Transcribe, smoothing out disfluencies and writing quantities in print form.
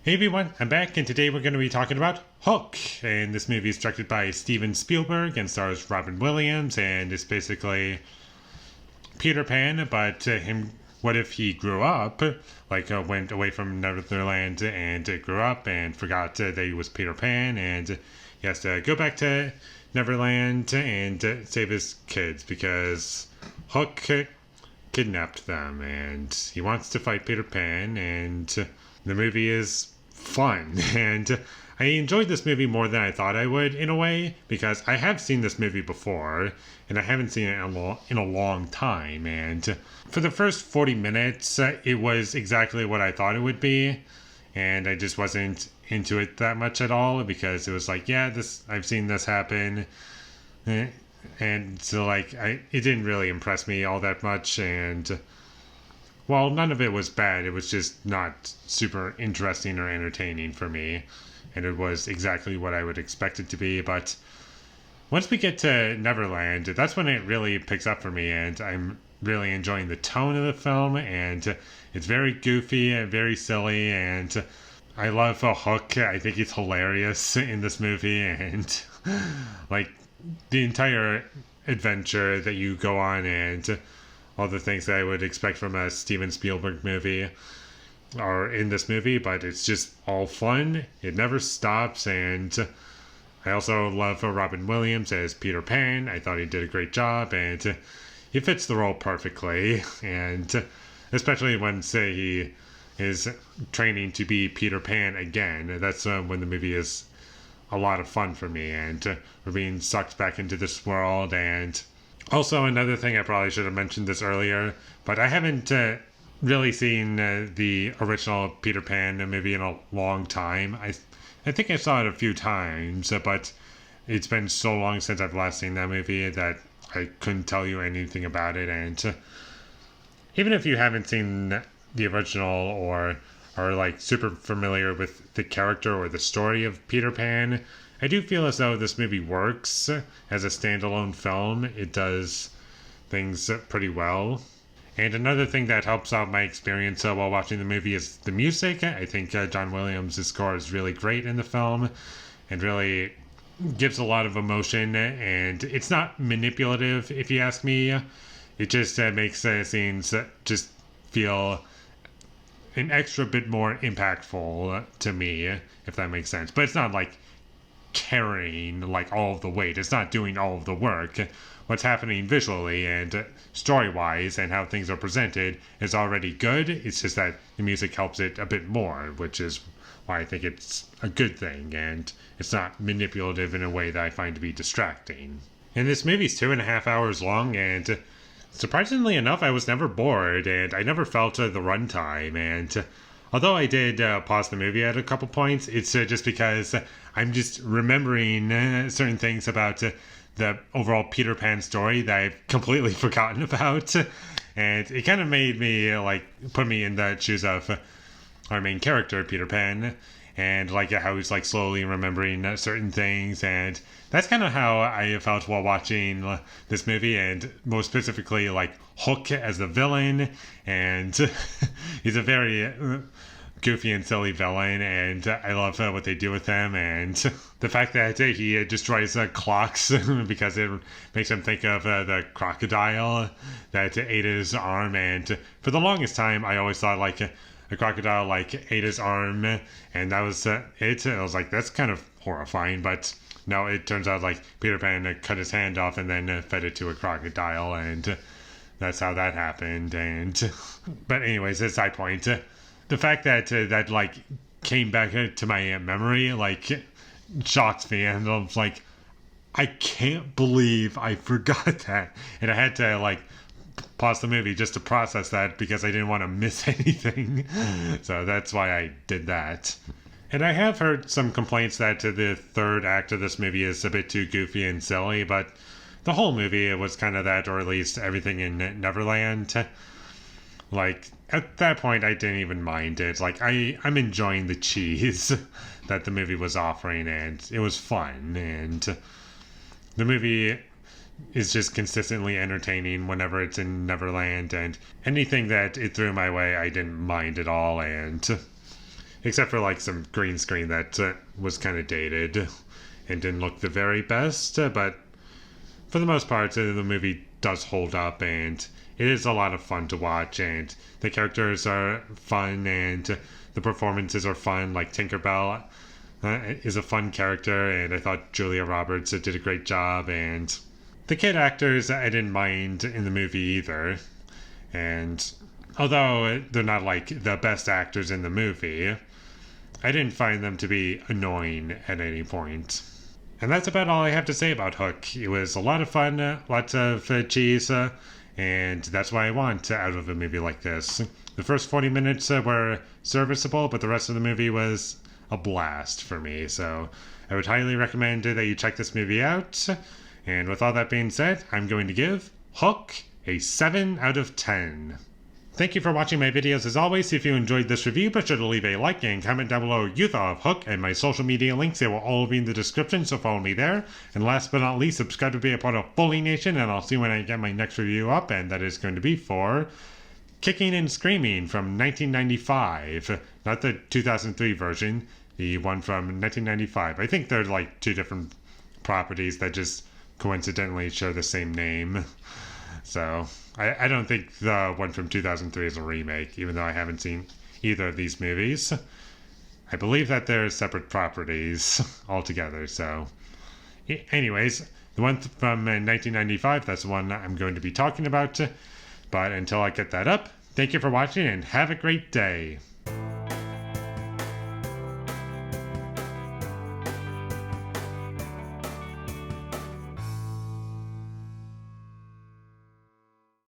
Hey everyone, I'm back, and today we're going to be talking about Hook. And this movie is directed by Steven Spielberg and stars Robin Williams, and it's basically Peter Pan, but what if he grew up, went away from Neverland and grew up and forgot that he was Peter Pan, and he has to go back to Neverland and save his kids because Hook kidnapped them, and he wants to fight Peter Pan, and the movie is fun. And I enjoyed this movie more than I thought I would, in a way, because I have seen this movie before, and I haven't seen it in a long time. And for the first 40 minutes, it was exactly what I thought it would be, and I just wasn't into it that much at all, because it was like, yeah, I've seen this happen, and so it didn't really impress me all that much. And well, none of it was bad. It was just not super interesting or entertaining for me. And it was exactly what I would expect it to be. But once we get to Neverland, that's when it really picks up for me. And I'm really enjoying the tone of the film. And it's very goofy and very silly. And I love Hook. I think he's hilarious in this movie. And the entire adventure that you go on, and all the things that I would expect from a Steven Spielberg movie are in this movie, but it's just all fun. It never stops, and I also love Robin Williams as Peter Pan. I thought he did a great job, and he fits the role perfectly, and especially when, say, he is training to be Peter Pan again. That's when the movie is a lot of fun for me, and we're being sucked back into this world. And also, another thing, I probably should have mentioned this earlier, but I haven't really seen the original Peter Pan movie in a long time. I think I saw it a few times, but it's been so long since I've last seen that movie that I couldn't tell you anything about it. And even if you haven't seen the original or are super familiar with the character or the story of Peter Pan, I do feel as though this movie works as a standalone film. It does things pretty well. And another thing that helps out my experience while watching the movie is the music. I think John Williams' score is really great in the film and really gives a lot of emotion. And it's not manipulative, if you ask me. It just makes scenes just feel an extra bit more impactful to me, if that makes sense. But it's not carrying all of the weight. It's not doing all of the work. What's happening visually and story-wise and how things are presented is already good. It's just that the music helps it a bit more, which is why I think it's a good thing, and it's not manipulative in a way that I find to be distracting. And this movie's 2.5 hours long, and surprisingly enough, I was never bored, and I never felt the runtime. And although I did pause the movie at a couple points, it's just because I'm just remembering certain things about the overall Peter Pan story that I've completely forgotten about. And it kind of made me, put me in the shoes of our main character, Peter Pan, and how he's slowly remembering certain things. And that's kind of how I felt while watching this movie, and most specifically Hook as the villain. And he's a very goofy and silly villain, and I love what they do with him, and the fact that he destroys clocks because it makes him think of the crocodile that ate his arm. And for the longest time I always thought a crocodile ate his arm, and that was it. I was that's kind of horrifying, but no, it turns out Peter Pan cut his hand off and then fed it to a crocodile, and that's how that happened. And but anyways, a side point. The fact that that came back to my memory shocks me, and I was I can't believe I forgot that, and I had to pause the movie just to process that because I didn't want to miss anything. So that's why I did that. And I have heard some complaints that the third act of this movie is a bit too goofy and silly, but the whole movie was kind of that, or at least everything in Neverland. At that point, I didn't even mind it. I'm enjoying the cheese that the movie was offering, and it was fun. And the movie is just consistently entertaining whenever it's in Neverland, and anything that it threw my way, I didn't mind at all. And except for like some green screen that was kind of dated and didn't look the very best. But for the most part, the movie does hold up, and it is a lot of fun to watch, and the characters are fun, and the performances are fun. Like Tinkerbell is a fun character, and I thought Julia Roberts did a great job, and the kid actors I didn't mind in the movie either. And although they're not like the best actors in the movie, I didn't find them to be annoying at any point. And that's about all I have to say about Hook. It was a lot of fun, lots of cheese, and that's what I want out of a movie like this. The first 40 minutes were serviceable, but the rest of the movie was a blast for me. So I would highly recommend that you check this movie out. And with all that being said, I'm going to give Hook a 7 out of 10. Thank you for watching my videos as always. If you enjoyed this review, be sure to leave a like and comment down below what you thought of Hook, and my social media links, they will all be in the description, so follow me there. And last but not least, subscribe to be a part of Foley Nation, and I'll see when I get my next review up, and that is going to be for Kicking and Screaming from 1995. Not the 2003 version, the one from 1995. I think they're like two different properties that just coincidentally share the same name. So I don't think the one from 2003 is a remake, even though I haven't seen either of these movies. I believe that they're separate properties altogether. So anyways, the one from 1995, that's the one I'm going to be talking about. But until I get that up, thank you for watching and have a great day.